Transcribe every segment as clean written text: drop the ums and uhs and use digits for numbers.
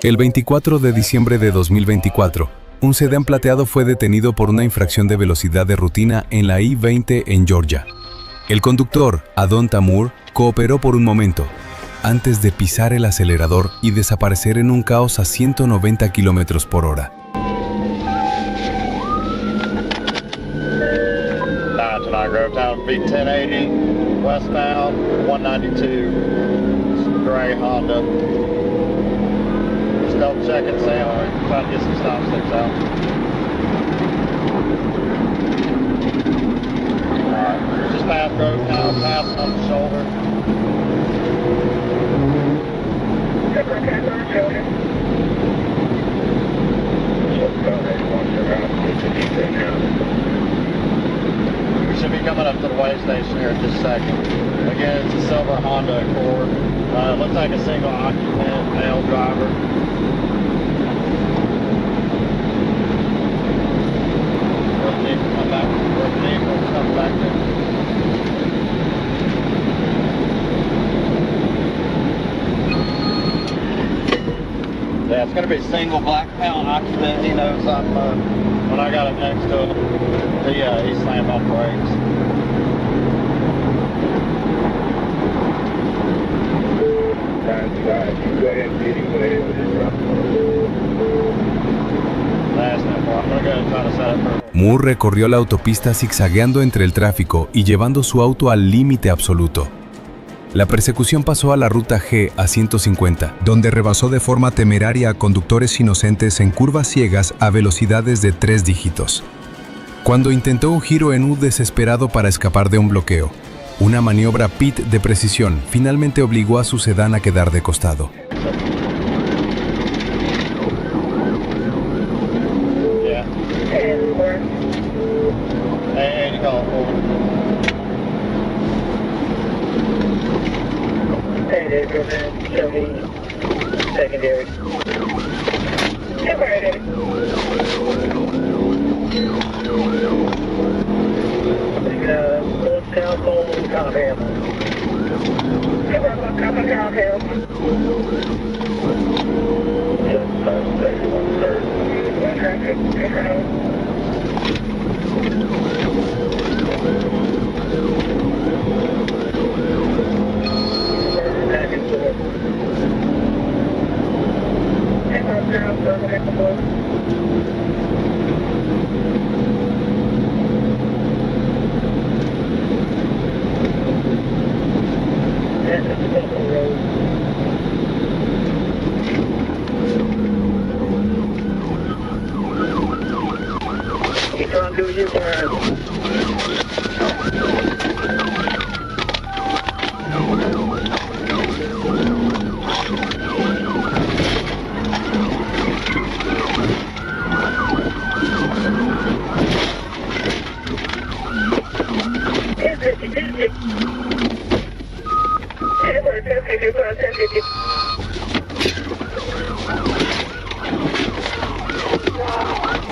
El 24 de diciembre de 2024, un sedán plateado fue detenido por una infracción de velocidad de rutina en la I-20 en Georgia. El conductor, Adon Tamur, cooperó por un momento, antes de pisar el acelerador y desaparecer en un caos a 190 km por hora. Grovetown, beat 1080, westbound, 192, gray Honda. Just double check it, Sam. We're trying to get some stop sticks out. Alright, just past Grovetown, passing on the shoulder. We should be coming up to the way station here in just a second. Again, it's a silver Honda Accord. Looks like a single occupant, male driver. Come back. Come back there. Yeah, it's going to be a single black panel occupant. He knows I'm, when I got it next to him, he slammed on brakes. Go ahead and get him away with his truck. Last number. I'm going to go and try to set up for... Moore recorrió la autopista zigzagueando entre el tráfico y llevando su auto al límite absoluto. La persecución pasó a la ruta G a 150, donde rebasó de forma temeraria a conductores inocentes en curvas ciegas a velocidades de 3 dígitos. Cuando intentó un giro en U desesperado para escapar de un bloqueo, una maniobra pit de precisión finalmente obligó a su sedán a quedar de costado. Secondary.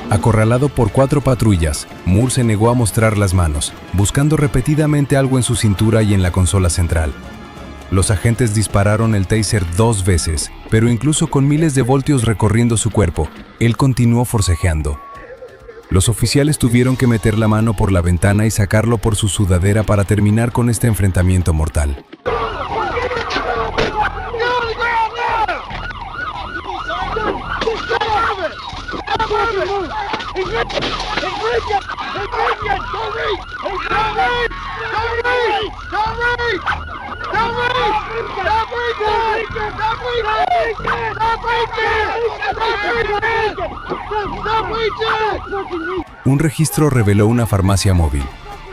Acorralado por 4 patrullas, Moore se negó a mostrar las manos, buscando repetidamente algo en su cintura y en la consola central. Los agentes dispararon el taser 2 veces, pero incluso con miles de voltios recorriendo su cuerpo, él continuó forcejeando. Los oficiales tuvieron que meter la mano por la ventana y sacarlo por su sudadera para terminar con este enfrentamiento mortal. Un registro reveló una farmacia móvil,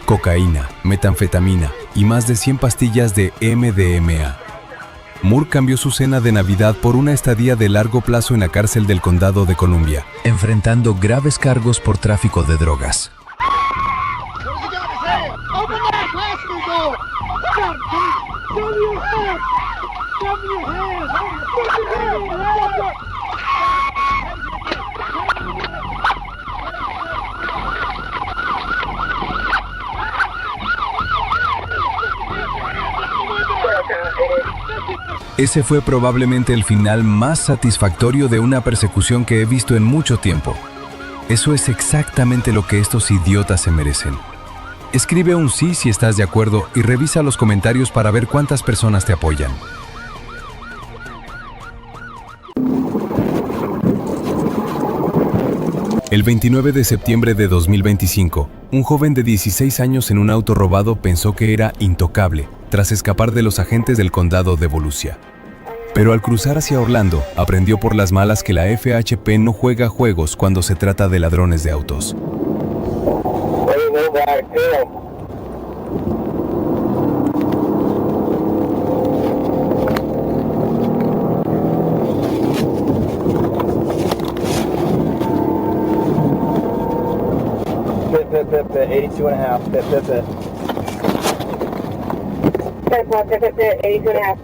cocaína, metanfetamina y más de 100 pastillas de MDMA. Moore cambió su cena de Navidad por una estadía de largo plazo en la cárcel del condado de Columbia, enfrentando graves cargos por tráfico de drogas. Ese fue probablemente el final más satisfactorio de una persecución que he visto en mucho tiempo. Eso es exactamente lo que estos idiotas se merecen. Escribe un sí si estás de acuerdo y revisa los comentarios para ver cuántas personas te apoyan. El 29 de septiembre de 2025, un joven de 16 años en un auto robado pensó que era intocable tras escapar de los agentes del condado de Volusia. Pero al cruzar hacia Orlando, aprendió por las malas que la FHP no juega juegos cuando se trata de ladrones de autos. Pip, 82 and a half, pip. 82 and a half.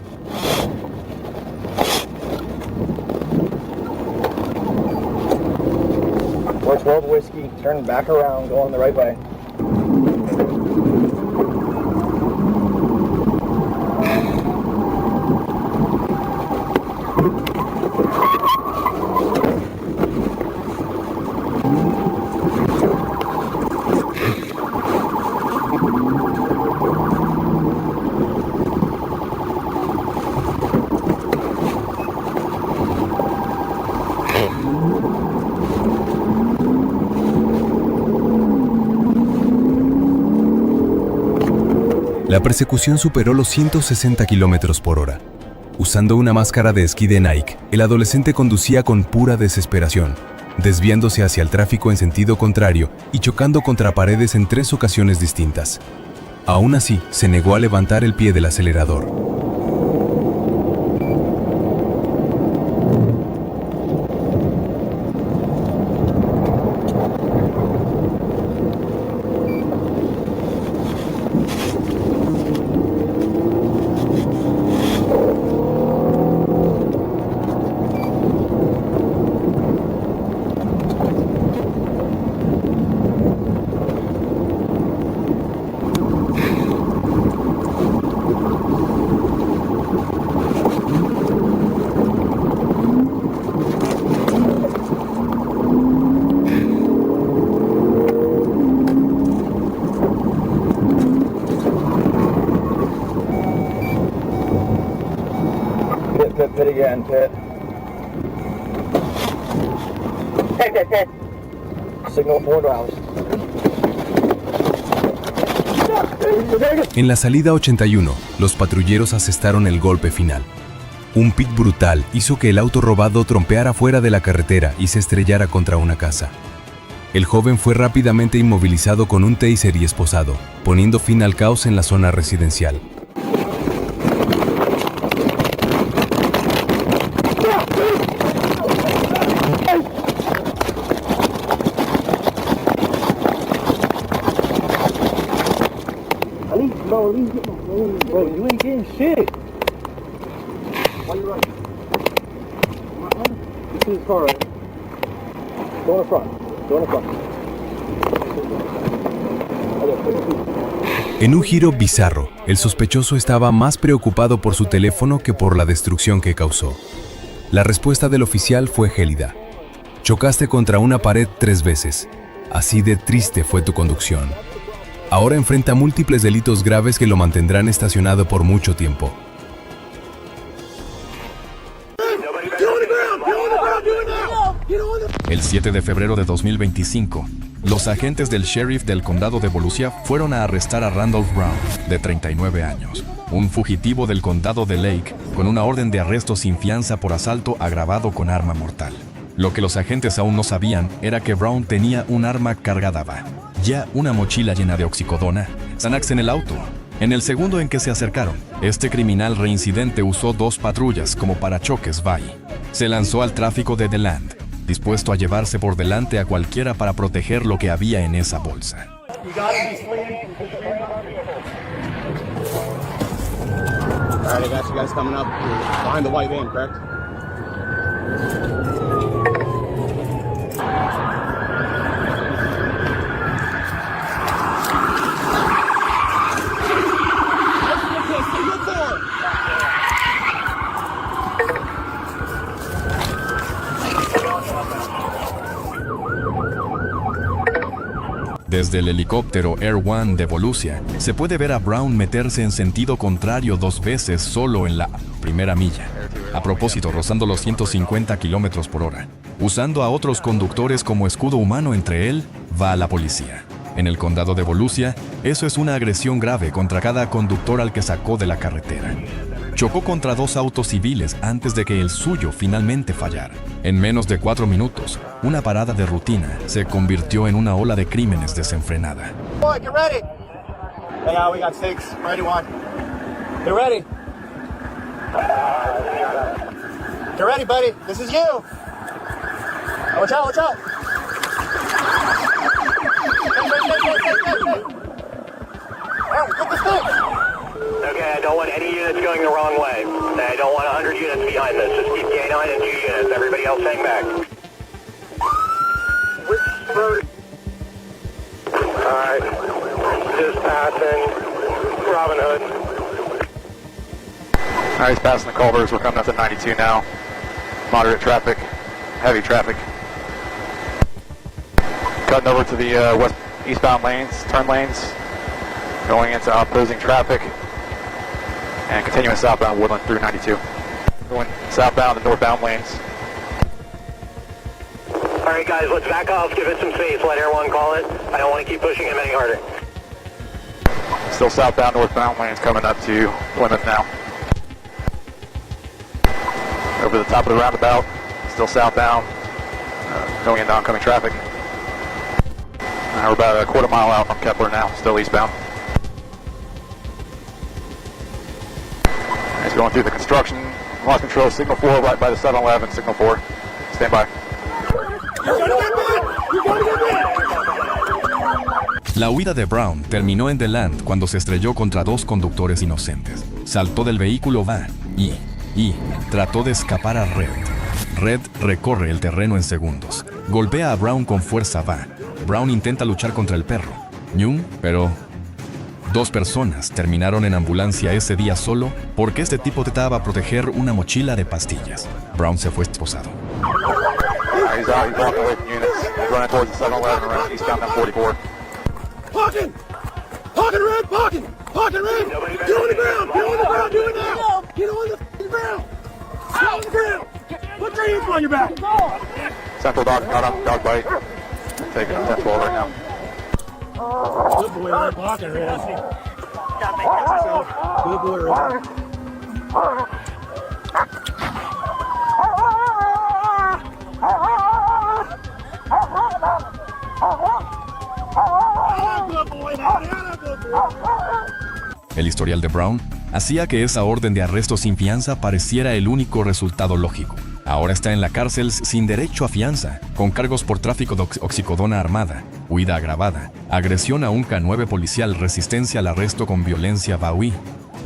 Where's World Whiskey? Turn back around, going the right way. La persecución superó los 160 kilómetros por hora. Usando una máscara de esquí de Nike, el adolescente conducía con pura desesperación, desviándose hacia el tráfico en sentido contrario y chocando contra paredes en 3 ocasiones distintas. Aún así, se negó a levantar el pie del acelerador. Pit again, pit. Pit. Signal 4 rounds. En la salida 81, los patrulleros asestaron el golpe final. Un pit brutal hizo que el auto robado trompeara fuera de la carretera y se estrellara contra una casa. El joven fue rápidamente inmovilizado con un taser y esposado, poniendo fin al caos en la zona residencial. Bro, you ain't getting shit. Why you running? This is his car, right? Go in the front. Go in the front. En un giro bizarro, el sospechoso estaba más preocupado por su teléfono que por la destrucción que causó. La respuesta del oficial fue gélida. Chocaste contra una pared 3 veces. Así de triste fue tu conducción. Ahora enfrenta múltiples delitos graves que lo mantendrán estacionado por mucho tiempo. El 7 de febrero de 2025, los agentes del sheriff del condado de Volusia fueron a arrestar a Randolph Brown, de 39 años, un fugitivo del condado de Lake, con una orden de arresto sin fianza por asalto agravado con arma mortal. Lo que los agentes aún no sabían era que Brown tenía un arma cargada, ya una mochila llena de oxicodona, Xanax en el auto. En el segundo en que se acercaron, este criminal reincidente usó 2 patrullas como parachoques Se lanzó al tráfico de DeLand, dispuesto a llevarse por delante a cualquiera para proteger lo que había en esa bolsa. Alright, I got you guys coming up behind the white van, correct? Desde el helicóptero Air One de Volusia, se puede ver a Brown meterse en sentido contrario 2 veces solo en la primera milla. A propósito, rozando los 150 kilómetros por hora. Usando a otros conductores como escudo humano entre él, va a la policía. En el condado de Volusia, eso es una agresión grave contra cada conductor al que sacó de la carretera. Chocó contra 2 autos civiles antes de que el suyo finalmente fallara. En menos de 4 minutos, una parada de rutina se convirtió en una ola de crímenes desenfrenada. Boy, get ready. Hey, we got 6. Ready, 1. Get ready. Get ready, buddy. This is you. Watch out, watch out. Hey, get the stick. Okay, I don't want any units going the wrong way. I don't want 100 units behind this. Just keep K9 and 2 units. Everybody else hang back. Which road? Alright. Just passing Robin Hood. Alright, he's passing the Culvers. We're coming up to 92 now. Moderate traffic. Heavy traffic. Cutting over to the west eastbound lanes, turn lanes. Going into opposing traffic. And continuing southbound Woodland through 92. Going southbound and northbound lanes. Alright guys, let's back off, give it some space, let Air One call it. I don't want to keep pushing him any harder. Still southbound, northbound lanes coming up to Plymouth now. Over the top of the roundabout, still southbound, going into oncoming traffic. We're about a quarter mile out from Kepler now, still eastbound. He's going through the construction. Lost control, signal 4 right by the 7-Eleven, signal 4. Stand by. La huida de Brown terminó en The Land cuando se estrelló contra 2 conductores inocentes. Saltó del vehículo y trató de escapar a Red. Red recorre el terreno en segundos. Golpea a Brown con fuerza. Brown intenta luchar contra el perro. Pero 2 personas terminaron en ambulancia ese día solo porque este tipo trataba de proteger una mochila de pastillas. Brown se fue esposado. He's out, he's walking away from units. He's running towards the 7-Eleven around eastbound 44. Parking! Parking, Red! Parking! Parking, Red! Get on the ground! Get on the ground! Do it now! Get on the ground! Get on the ground! Put your hands on your back! Central dog, got up, dog bite. Taking him 10-12 right now. Good boy, Red. Parking, Red. Good boy, Red. El historial de Brown hacía que esa orden de arresto sin fianza pareciera el único resultado lógico. Ahora está en la cárcel sin derecho a fianza, con cargos por tráfico de oxicodona armada, huida agravada, agresión a un K9 policial, resistencia al arresto con violencia,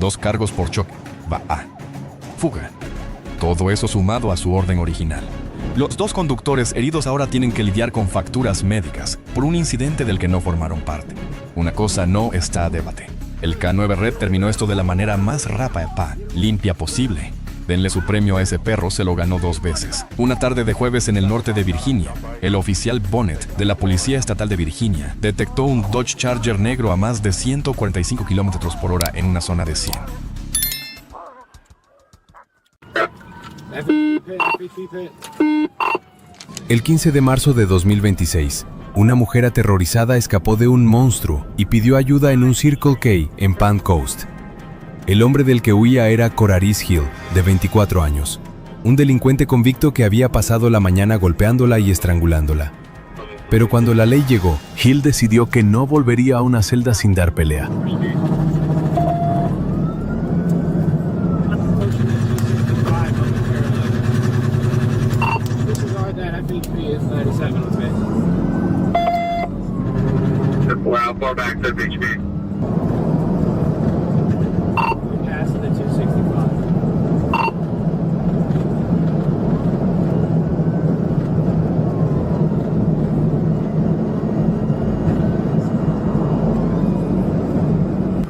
2 cargos por choque, fuga. Todo eso sumado a su orden original. Los 2 conductores heridos ahora tienen que lidiar con facturas médicas por un incidente del que no formaron parte. Una cosa no está a debate. El K9 Red terminó esto de la manera más rápida, limpia posible. Denle su premio a ese perro, se lo ganó 2 veces. Una tarde de jueves en el norte de Virginia, el oficial Bonnet de la Policía Estatal de Virginia detectó un Dodge Charger negro a más de 145 kilómetros por hora en una zona de 100. El 15 de marzo de 2026, una mujer aterrorizada escapó de un monstruo y pidió ayuda en un Circle K en Palm Coast. El hombre del que huía era Coraris Hill, de 24 años, un delincuente convicto que había pasado la mañana golpeándola y estrangulándola. Pero cuando la ley llegó, Hill decidió que no volvería a una celda sin dar pelea.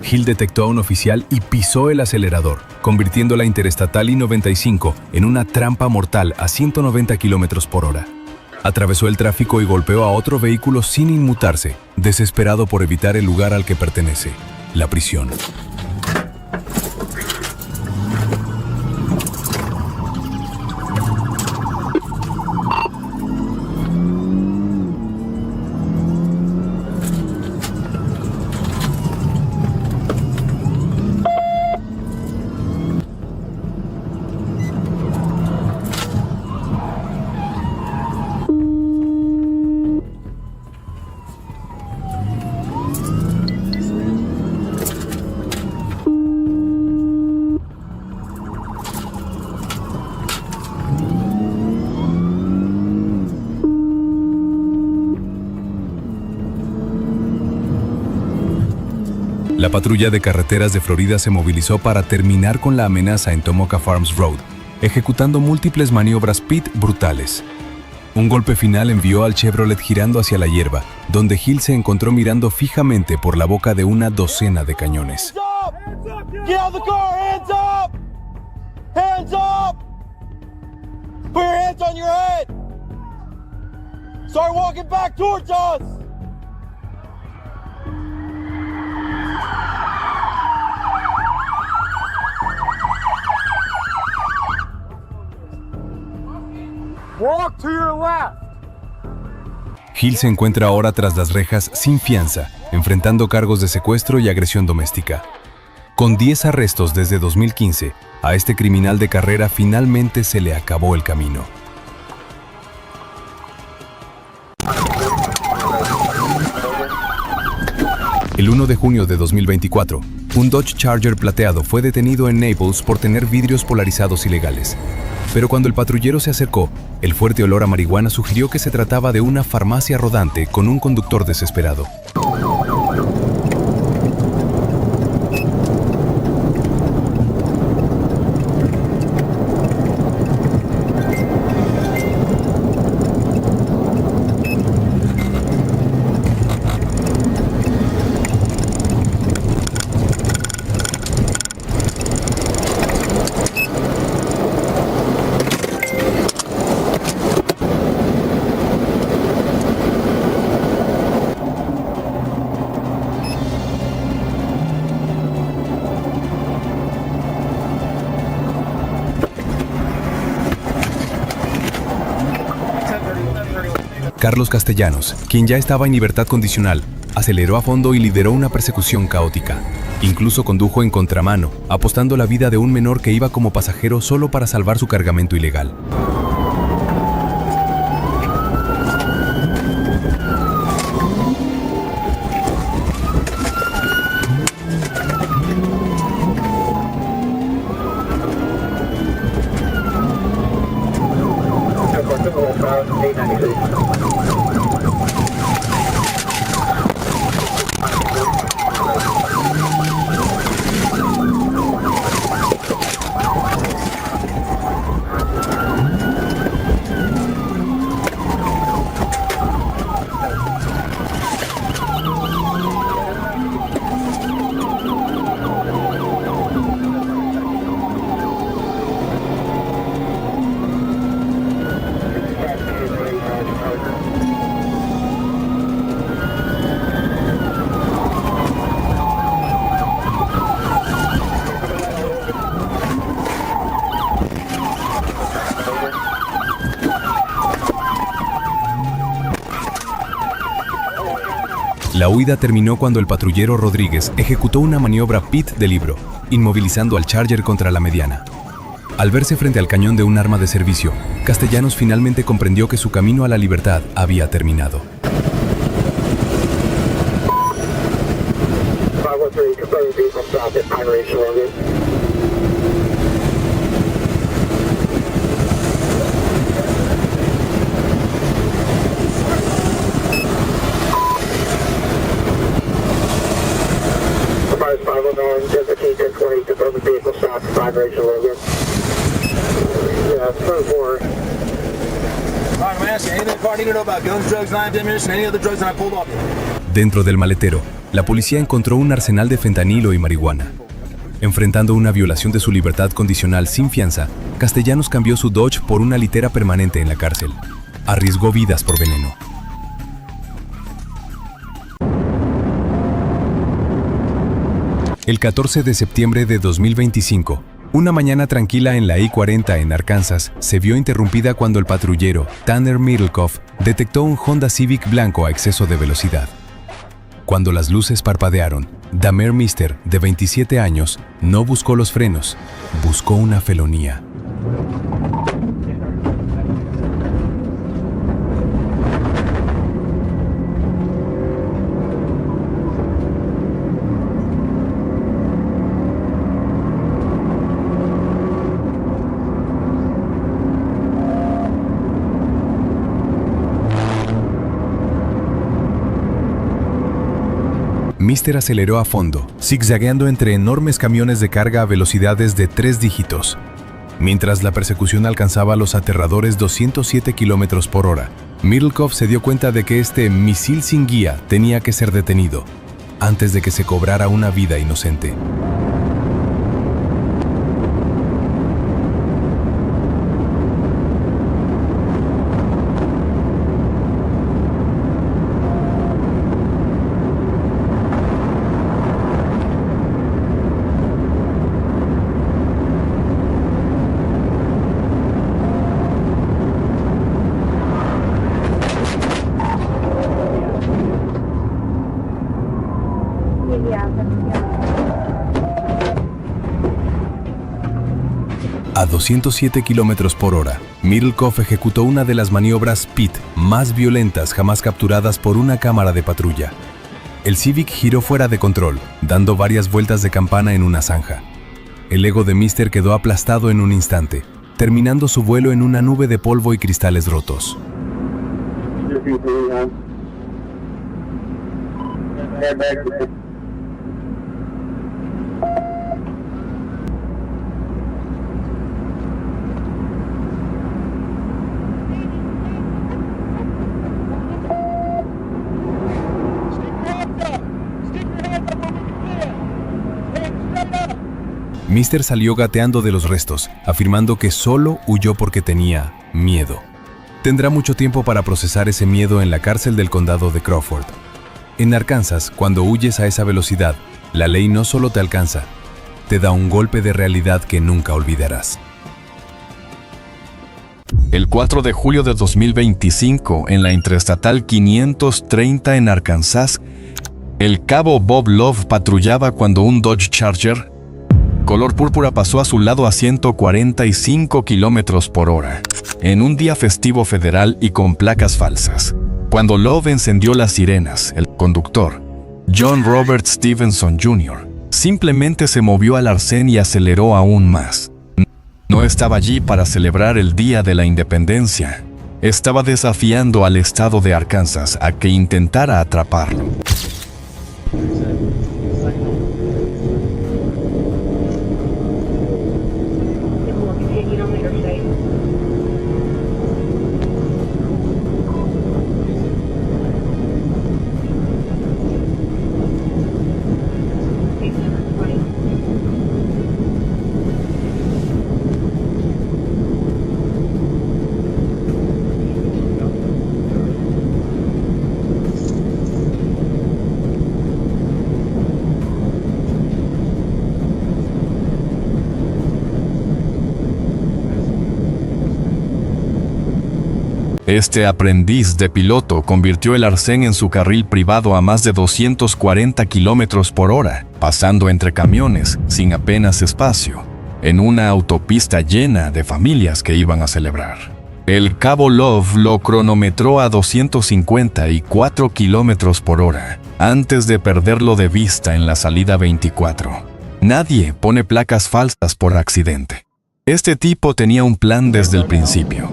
Hill detectó a un oficial y pisó el acelerador, convirtiendo la Interestatal I-95 en una trampa mortal a 190 km por hora. Atravesó el tráfico y golpeó a otro vehículo sin inmutarse, desesperado por evitar el lugar al que pertenece, la prisión. La patrulla de carreteras de Florida se movilizó para terminar con la amenaza en Tomoka Farms Road, ejecutando múltiples maniobras pit brutales. Un golpe final envió al Chevrolet girando hacia la hierba, donde Hill se encontró mirando fijamente por la boca de una docena de cañones. Get out of the car! Hands up! Hands up! Put your hands on your head! Start walking back towards us! Walk to your left! Hill se encuentra ahora tras las rejas sin fianza, enfrentando cargos de secuestro y agresión doméstica. Con 10 arrestos desde 2015, a este criminal de carrera finalmente se le acabó el camino. El 1 de junio de 2024, un Dodge Charger plateado fue detenido en Naples por tener vidrios polarizados ilegales. Pero cuando el patrullero se acercó, el fuerte olor a marihuana sugirió que se trataba de una farmacia rodante con un conductor desesperado. Carlos Castellanos, quien ya estaba en libertad condicional, aceleró a fondo y lideró una persecución caótica. Incluso condujo en contramano, apostando la vida de un menor que iba como pasajero solo para salvar su cargamento ilegal. La huida terminó cuando el patrullero Rodríguez ejecutó una maniobra pit de libro, inmovilizando al Charger contra la mediana. Al verse frente al cañón de un arma de servicio, Castellanos finalmente comprendió que su camino a la libertad había terminado. Dentro del maletero, la policía encontró un arsenal de fentanilo y marihuana. Enfrentando una violación de su libertad condicional sin fianza, Castellanos cambió su Dodge por una litera permanente en la cárcel. arriesgó vidas por veneno. El 14 de septiembre de 2025, una mañana tranquila en la I-40 en Arkansas se vio interrumpida cuando el patrullero Tanner Middlecoff detectó un Honda Civic blanco a exceso de velocidad. Cuando las luces parpadearon, Dahmer Mister, de 27 años, no buscó los frenos, buscó una felonía. Mister aceleró a fondo, zigzagueando entre enormes camiones de carga a velocidades de 3 dígitos. Mientras la persecución alcanzaba los aterradores 207 km por hora, Middlecoff se dio cuenta de que este misil sin guía tenía que ser detenido, antes de que se cobrara una vida inocente. A 207 km por hora, Middlecoff ejecutó una de las maniobras PIT más violentas jamás capturadas por una cámara de patrulla. El Civic giró fuera de control, dando varias vueltas de campana en una zanja. El ego de Mister quedó aplastado en un instante, terminando su vuelo en una nube de polvo y cristales rotos. Mister salió gateando de los restos, afirmando que solo huyó porque tenía miedo. Tendrá mucho tiempo para procesar ese miedo en la cárcel del condado de Crawford. En Arkansas, cuando huyes a esa velocidad, la ley no solo te alcanza, te da un golpe de realidad que nunca olvidarás. El 4 de julio de 2025, en la Interestatal 530 en Arkansas, el cabo Bob Love patrullaba cuando un Dodge Charger color púrpura pasó a su lado a 145 km por hora, en un día festivo federal y con placas falsas. Cuando Love encendió las sirenas, el conductor, John Robert Stevenson Jr., simplemente se movió al arcén y aceleró aún más. No estaba allí para celebrar el Día de la Independencia. Estaba desafiando al estado de Arkansas a que intentara atraparlo. Este aprendiz de piloto convirtió el arcén en su carril privado a más de 240 km por hora, pasando entre camiones sin apenas espacio, en una autopista llena de familias que iban a celebrar. El cabo Love lo cronometró a 254 km por hora, antes de perderlo de vista en la salida 24. Nadie pone placas falsas por accidente. Este tipo tenía un plan desde el principio.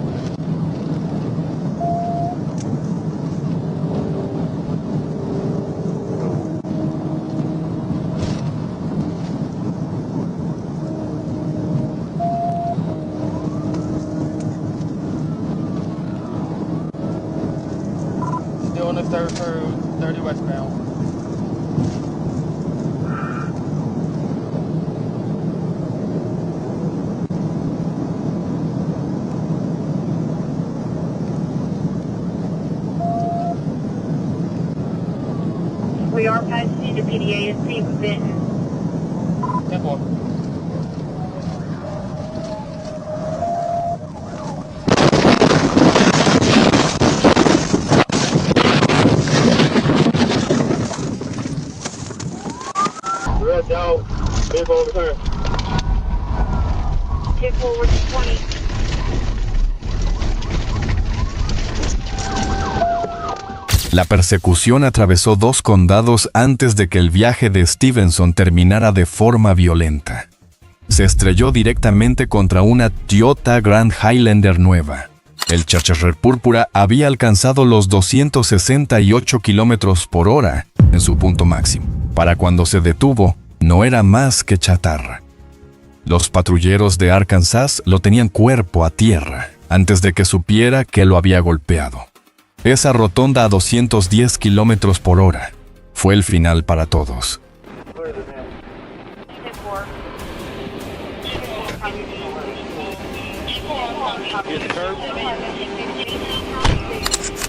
On the third through 30 westbound. Steve Benton. 10-4. Red out. Vehicle over there. Take forward 20. La persecución atravesó 2 condados antes de que el viaje de Stevenson terminara de forma violenta. Se estrelló directamente contra una Toyota Grand Highlander nueva. El Charger púrpura había alcanzado los 268 kilómetros por hora en su punto máximo. Para cuando se detuvo, no era más que chatarra. Los patrulleros de Arkansas lo tenían cuerpo a tierra antes de que supiera que lo había golpeado. Esa rotonda a 210 kilómetros por hora fue el final para todos.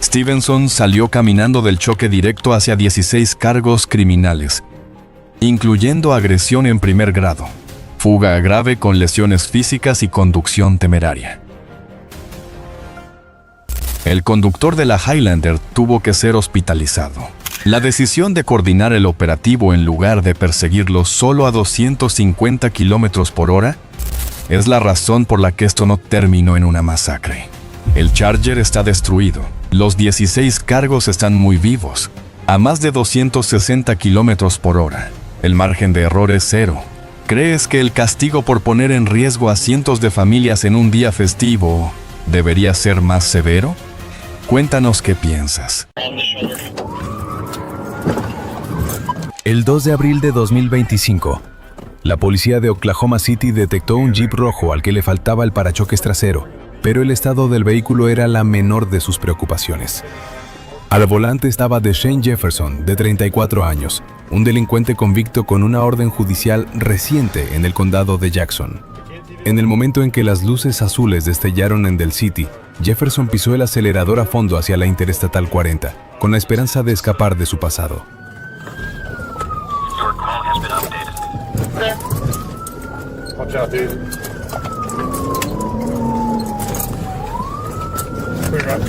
Stevenson salió caminando del choque directo hacia 16 cargos criminales, incluyendo agresión en primer grado, fuga grave con lesiones físicas y conducción temeraria. El conductor de la Highlander tuvo que ser hospitalizado. La decisión de coordinar el operativo en lugar de perseguirlo solo a 250 kilómetros por hora es la razón por la que esto no terminó en una masacre. El Charger está destruido. Los 16 cargos están muy vivos, a más de 260 kilómetros por hora. El margen de error es 0. ¿Crees que el castigo por poner en riesgo a cientos de familias en un día festivo debería ser más severo? Cuéntanos qué piensas. El 2 de abril de 2025, la policía de Oklahoma City detectó un Jeep rojo al que le faltaba el parachoques trasero, pero el estado del vehículo era la menor de sus preocupaciones. Al volante estaba Deshane Jefferson, de 34 años, un delincuente convicto con una orden judicial reciente en el condado de Jackson. En el momento en que las luces azules destellaron en Del City, Jefferson pisó el acelerador a fondo hacia la Interestatal 40, con la esperanza de escapar de su pasado. Watch out, dude. Clear up.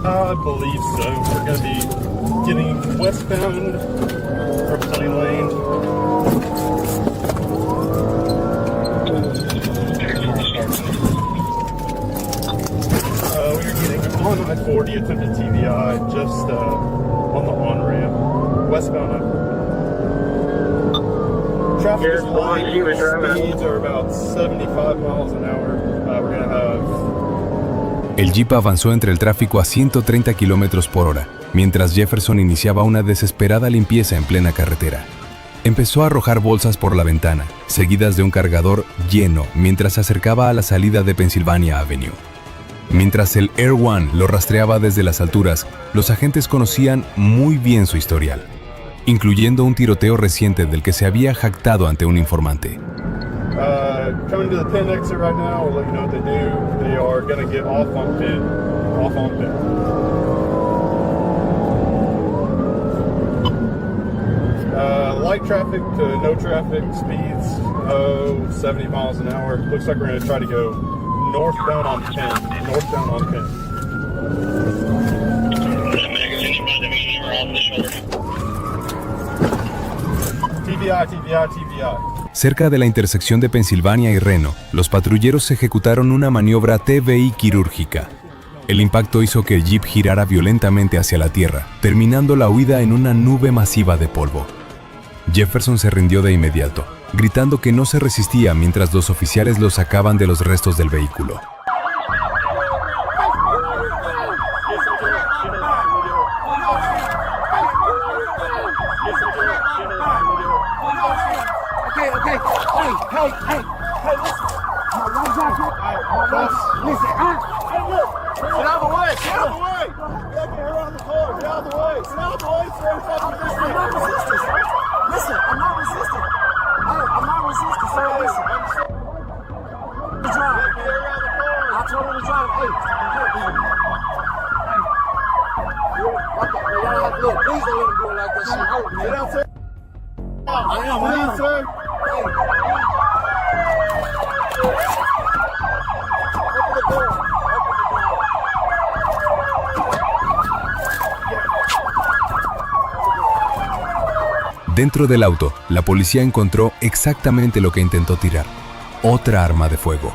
I believe so. We're going to be getting westbound from Sunny Lane. We're getting on I-40 attempted TVI, just on the on-ramp, westbound up. Traffic is light, speeds are about 75 miles an hour. We're going to have... El Jeep avanzó entre el tráfico a 130 kilómetros por hora, mientras Jefferson iniciaba una desesperada limpieza en plena carretera. Empezó a arrojar bolsas por la ventana, seguidas de un cargador lleno mientras se acercaba a la salida de Pennsylvania Avenue. Mientras el Air One lo rastreaba desde las alturas, los agentes conocían muy bien su historial, incluyendo un tiroteo reciente del que se había jactado ante un informante. Coming to the Penn exit right now, we'll let you know what they do. They are going to get off on Penn. Off on Penn. Light traffic to no traffic, speeds 70 miles an hour. Looks like we're going to try to go northbound on Penn. Northbound on Penn. TBI. Cerca de la intersección de Pensilvania y Reno, los patrulleros ejecutaron una maniobra TBI quirúrgica. El impacto hizo que el Jeep girara violentamente hacia la tierra, terminando la huida en una nube masiva de polvo. Jefferson se rindió de inmediato, gritando que no se resistía mientras los oficiales lo sacaban de los restos del vehículo. Look, please don't let him do it like this. Get out there. I am, sir. Open the door. Dentro del auto, la policía encontró exactamente lo que intentó tirar: otra arma de fuego.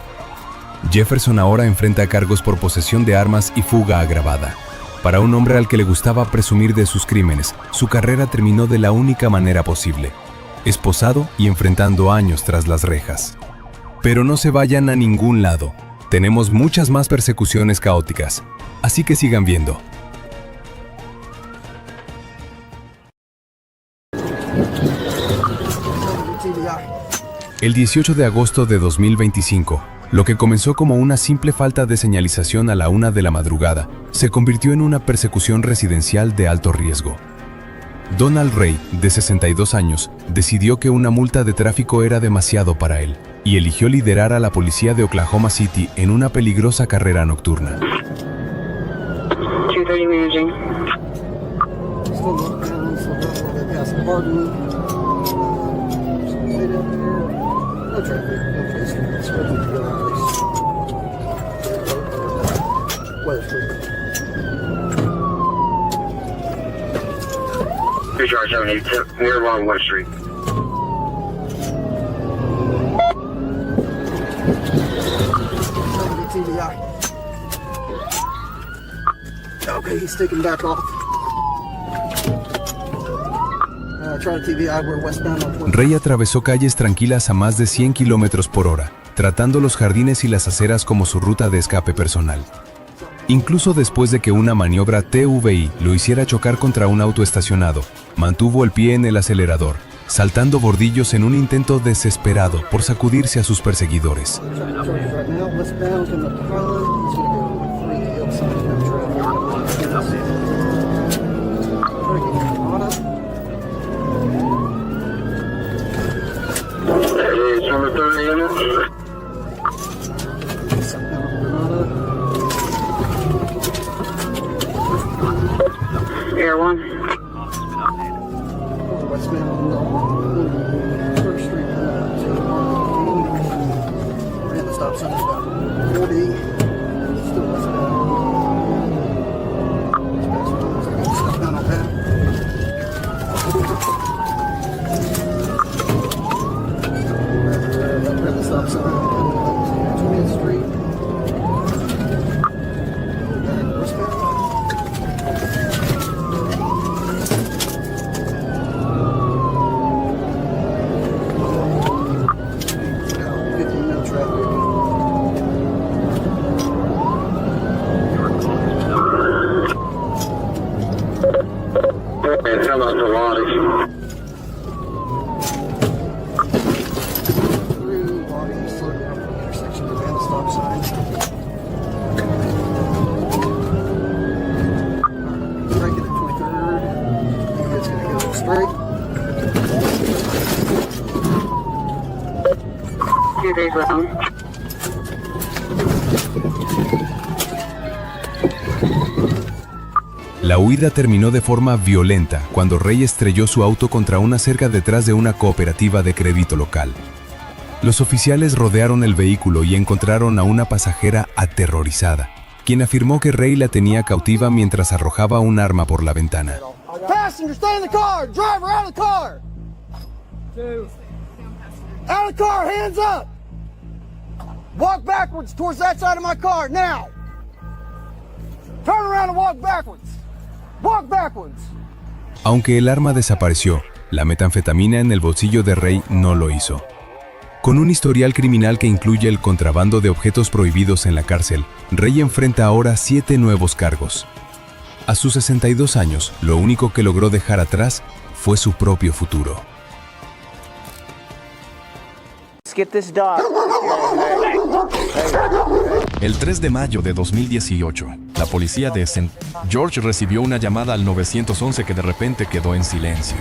Jefferson ahora enfrenta cargos por posesión de armas y fuga agravada. Para un hombre al que le gustaba presumir de sus crímenes, su carrera terminó de la única manera posible: esposado y enfrentando años tras las rejas. Pero no se vayan a ningún lado. Tenemos muchas más persecuciones caóticas, así que sigan viendo. El 18 de agosto de 2025, lo que comenzó como una simple falta de señalización a la 1 de la madrugada, se convirtió en una persecución residencial de alto riesgo. Donald Ray, de 62 años, decidió que una multa de tráfico era demasiado para él y eligió liderar a la policía de Oklahoma City en una peligrosa carrera nocturna. 230 managing. We're along West Street. Okay, he's taking back off. Try to TBI, we're westbound on 20. Ray atravesó calles tranquilas a más de 100 kilómetros por hora, tratando los jardines y las aceras como su ruta de escape personal. Incluso después de que una maniobra TVI lo hiciera chocar contra un auto estacionado, mantuvo el pie en el acelerador, saltando bordillos en un intento desesperado por sacudirse a sus perseguidores. Air 1. First Street, we're in the stop sign about 40. Still westbound. Southbound on that. We're at the stop sign, 20th Street. Back westbound. La huida terminó de forma violenta cuando Ray estrelló su auto contra una cerca detrás de una cooperativa de crédito local. Los oficiales rodearon el vehículo y encontraron a una pasajera aterrorizada, quien afirmó que Ray la tenía cautiva mientras arrojaba un arma por la ventana. Passenger, stay in the car! Driver, out of the car! Out of the car, hands up! Walk backwards towards that side of my car, now! Turn around and walk backwards! Walk backwards! Aunque el arma desapareció, la metanfetamina en el bolsillo de Ray no lo hizo. Con un historial criminal que incluye el contrabando de objetos prohibidos en la cárcel, Ray enfrenta ahora 7 nuevos cargos. A sus 62 años, lo único que logró dejar atrás fue su propio futuro. Get this dog. El 3 de mayo de 2018, la policía de St. George recibió una llamada al 911 que de repente quedó en silencio.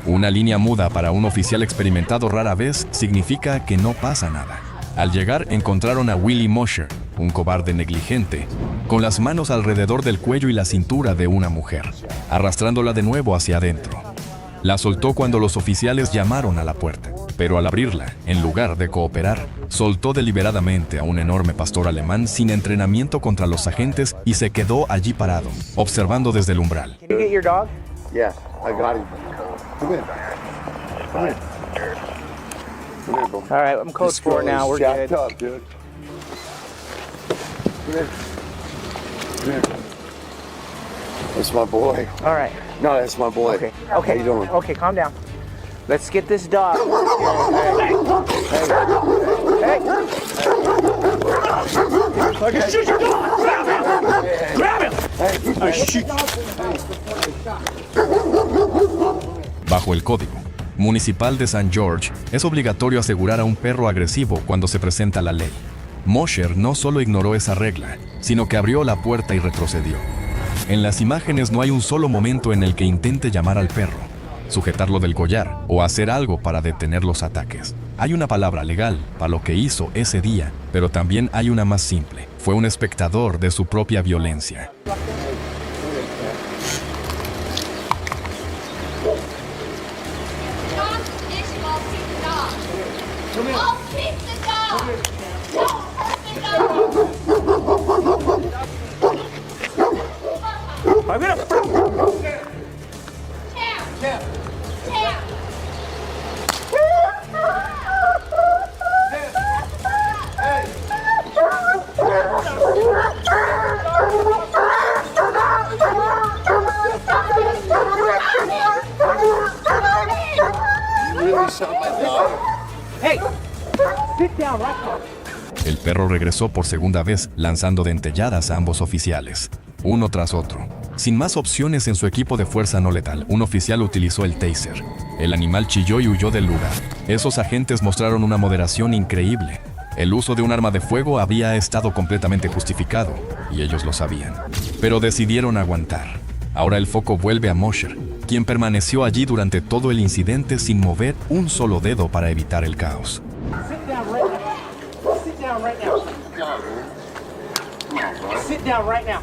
Una línea muda para un oficial experimentado rara vez significa que no pasa nada. Al llegar encontraron a Willie Mosher, un cobarde negligente, con las manos alrededor del cuello y la cintura de una mujer, arrastrándola de nuevo hacia adentro. La soltó cuando los oficiales llamaron a la puerta, pero al abrirla, en lugar de cooperar, soltó deliberadamente a un enorme pastor alemán sin entrenamiento contra los agentes y se quedó allí parado, observando desde el umbral. Can you get your dog? Yeah, I got him. Come in. Come in. Come in, bro. All right, I'm code 4 now. We're good. Up, dude. Come here. Come here. That's my boy. All right. No, that's my boy. Okay. How Okay. you doing? Okay, calm down. Let's get this dog. Okay. Shoot your dog! Grab him! Grab him! Shoot. Bajo el Código Municipal de St. George, es obligatorio asegurar a un perro agresivo cuando se presenta la ley. Mosher no solo ignoró esa regla, sino que abrió la puerta y retrocedió. En las imágenes no hay un solo momento en el que intente llamar al perro, sujetarlo del collar o hacer algo para detener los ataques. Hay una palabra legal para lo que hizo ese día, pero también hay una más simple. Fue un espectador de su propia violencia. I'm gonna. Hey, sit down right now. El perro regresó por segunda vez, lanzando dentelladas a ambos oficiales, uno tras otro. Sin más opciones en su equipo de fuerza no letal, un oficial utilizó el taser. El animal chilló y huyó del lugar. Esos agentes mostraron una moderación increíble. El uso de un arma de fuego había estado completamente justificado, y ellos lo sabían. Pero decidieron aguantar. Ahora el foco vuelve a Mosher, quien permaneció allí durante todo el incidente sin mover un solo dedo para evitar el caos. Sit down right now. Sit down right now.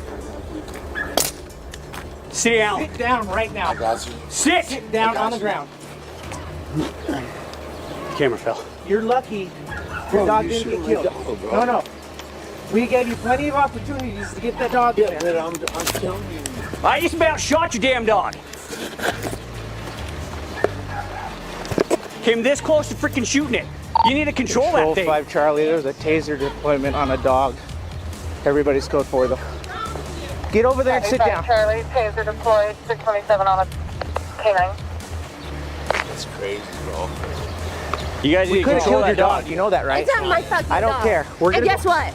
Sit down. Sit down right now. I got you. Sit down on the ground. Camera fell. You're lucky your Bro, dog you didn't should get let killed. go, bro. No. We gave you plenty of opportunities to get that dog in Yeah, there. but I'm telling you. I just about shot your damn dog. Came this close to freaking shooting it. You need to control that thing. 5 Charlie, there's a taser deployment on a dog. Everybody's code 4 though. Get over there and sit down. Charlie, taser deployed, 627 on a K9. That's crazy, bro. You guys We need to could have control killed your that dog. dog. You know that, right? It's not my fucking I don't dog. care. We're And gonna guess what?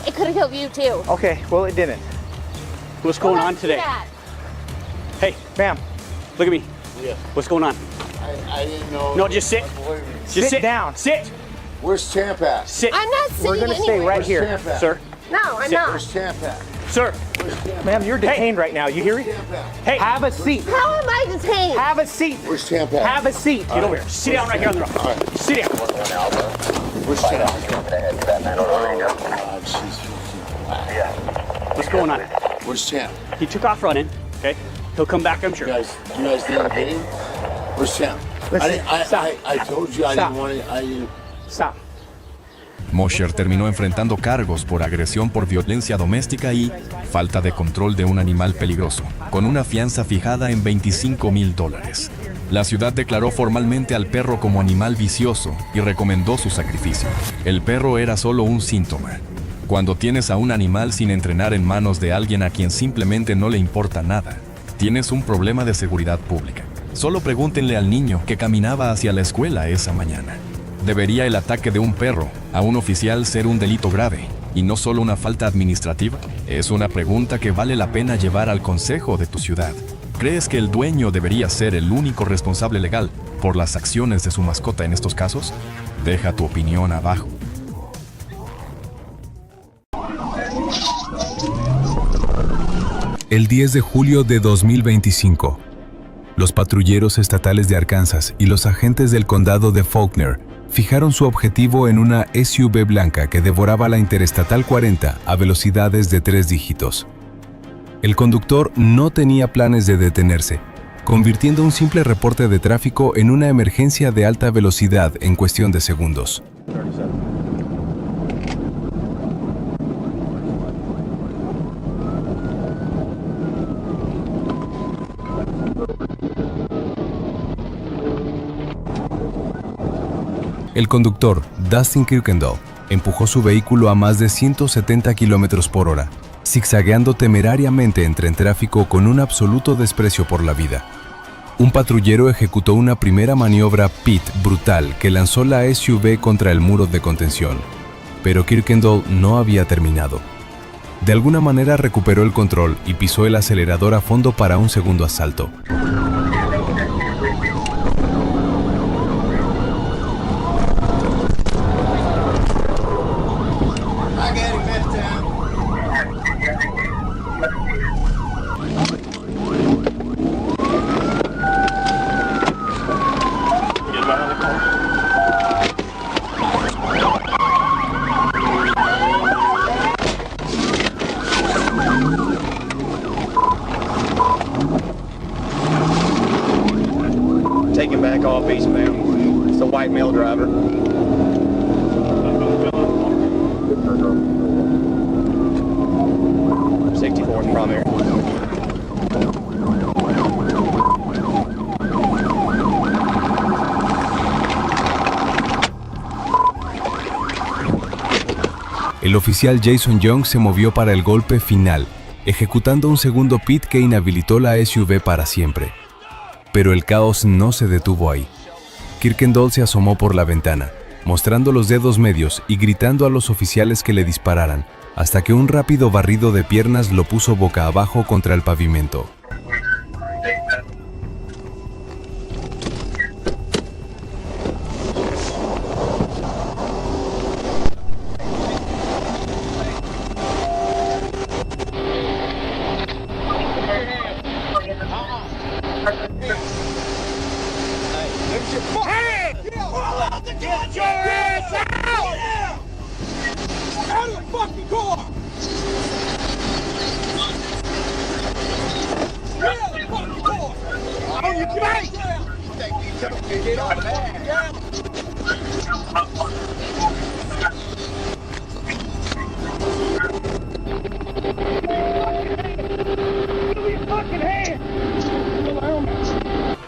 It could have killed you too. Okay, well it didn't. What's going on Let's do today? that. Hey, Ma'am, look at me. Yeah. What's going on? I didn't know. No, just sit. Just Sit down. Sit. Where's Champ at? Sit. I'm not sitting we're gonna stay anywhere. right here. Champ at? Sir. No, I'm Sit. not. Where's Champ at? Sir. Ma'am, you're detained right now. You hear me? Champ at? Hey. Have a seat. How am I detained? Have a seat. Where's Champ at? Have a seat. Get over here. Sit down right here on the road. All right. Sit down. Where's Champ? God, she's What's going on? Where's Champ? He took off running. Okay. He'll come back, I'm sure. You guys didn't get him? Where's Champ? Listen, stop. I told you I Stop. didn't want it. I didn't. Stop. Mosher terminó enfrentando cargos por agresión por violencia doméstica y falta de control de un animal peligroso, con una fianza fijada en $25,000. La ciudad declaró formalmente al perro como animal vicioso y recomendó su sacrificio. El perro era solo un síntoma. Cuando tienes a un animal sin entrenar en manos de alguien a quien simplemente no le importa nada, tienes un problema de seguridad pública. Solo pregúntenle al niño que caminaba hacia la escuela esa mañana. ¿Debería el ataque de un perro a un oficial ser un delito grave y no solo una falta administrativa? Es una pregunta que vale la pena llevar al consejo de tu ciudad. ¿Crees que el dueño debería ser el único responsable legal por las acciones de su mascota en estos casos? Deja tu opinión abajo. El 10 de julio de 2025, los patrulleros estatales de Arkansas y los agentes del condado de Faulkner fijaron su objetivo en una SUV blanca que devoraba la Interestatal 40 a velocidades de 3 dígitos. El conductor no tenía planes de detenerse, convirtiendo un simple reporte de tráfico en una emergencia de alta velocidad en cuestión de segundos. El conductor, Dustin Kirkendall, empujó su vehículo a más de 170 km por hora, zigzagueando temerariamente entre el tráfico con un absoluto desprecio por la vida. Un patrullero ejecutó una primera maniobra pit brutal que lanzó la SUV contra el muro de contención, pero Kirkendall no había terminado. De alguna manera recuperó el control y pisó el acelerador a fondo para un segundo asalto. Taking back off eastbound. It's a white male driver. 64th primary. El oficial Jason Young se movió para el golpe final, ejecutando un segundo pit que inhabilitó la SUV para siempre. Pero el caos no se detuvo ahí. Kirkendall se asomó por la ventana, mostrando los dedos medios y gritando a los oficiales que le dispararan, hasta que un rápido barrido de piernas lo puso boca abajo contra el pavimento.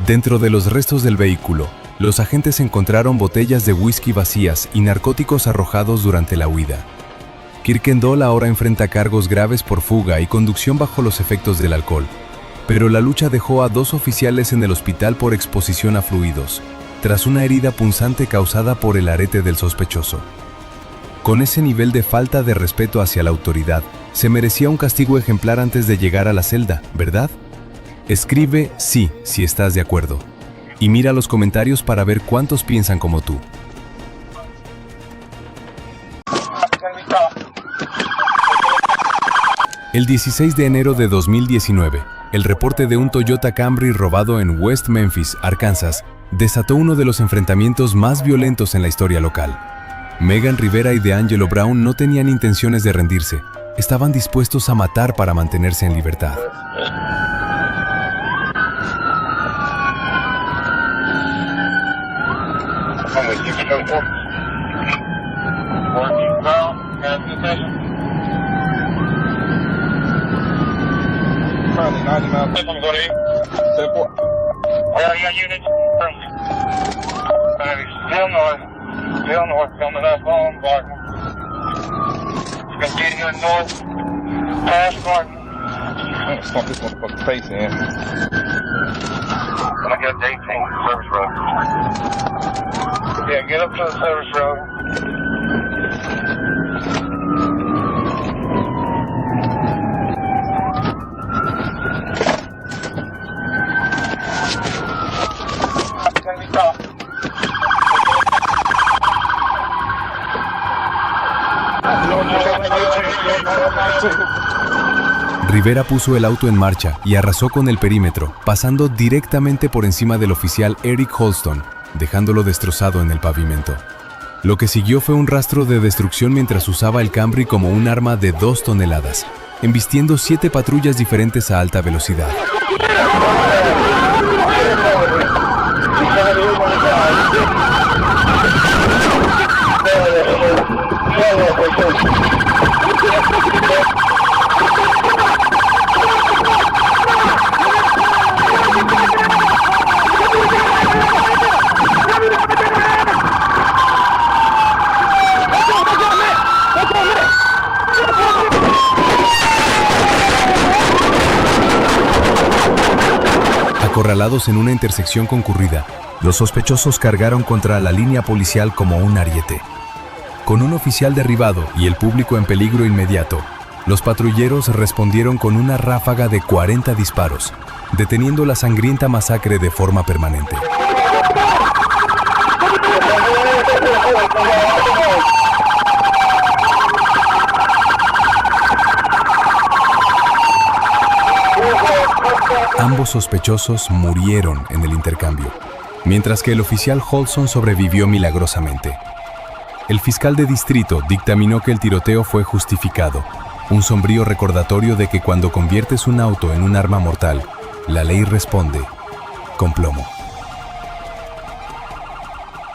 Dentro de los restos del vehículo, los agentes encontraron botellas de whisky vacías y narcóticos arrojados durante la huida. Kirkendall ahora enfrenta cargos graves por fuga y conducción bajo los efectos del alcohol, pero la lucha dejó a 2 oficiales en el hospital por exposición a fluidos, tras una herida punzante causada por el arete del sospechoso. Con ese nivel de falta de respeto hacia la autoridad, se merecía un castigo ejemplar antes de llegar a la celda, ¿verdad? Escribe sí si estás de acuerdo. Y mira los comentarios para ver cuántos piensan como tú. El 16 de enero de 2019, el reporte de un Toyota Camry robado en West Memphis, Arkansas, desató uno de los enfrentamientos más violentos en la historia local. Megan Rivera y DeAngelo Brown no tenían intenciones de rendirse. Estaban dispuestos a matar para mantenerse en libertad. Still north, coming up on Barton. Continuing north, past Barton. Stomp this motherfucker's face in. I got 18 service road. Yeah, get up to the service road. It's gonna be tough. Rivera puso el auto en marcha y arrasó con el perímetro, pasando directamente por encima del oficial Eric Holston, dejándolo destrozado en el pavimento. Lo que siguió fue un rastro de destrucción mientras usaba el Camry como un arma de 2 toneladas, embistiendo 7 patrullas diferentes a alta velocidad. Acorralados en una intersección concurrida, los sospechosos cargaron contra la línea policial como un ariete. Con un oficial derribado y el público en peligro inmediato, los patrulleros respondieron con una ráfaga de 40 disparos, deteniendo la sangrienta masacre de forma permanente. Ambos sospechosos murieron en el intercambio, mientras que el oficial Holson sobrevivió milagrosamente. El fiscal de distrito dictaminó que el tiroteo fue justificado, un sombrío recordatorio de que cuando conviertes un auto en un arma mortal, la ley responde con plomo.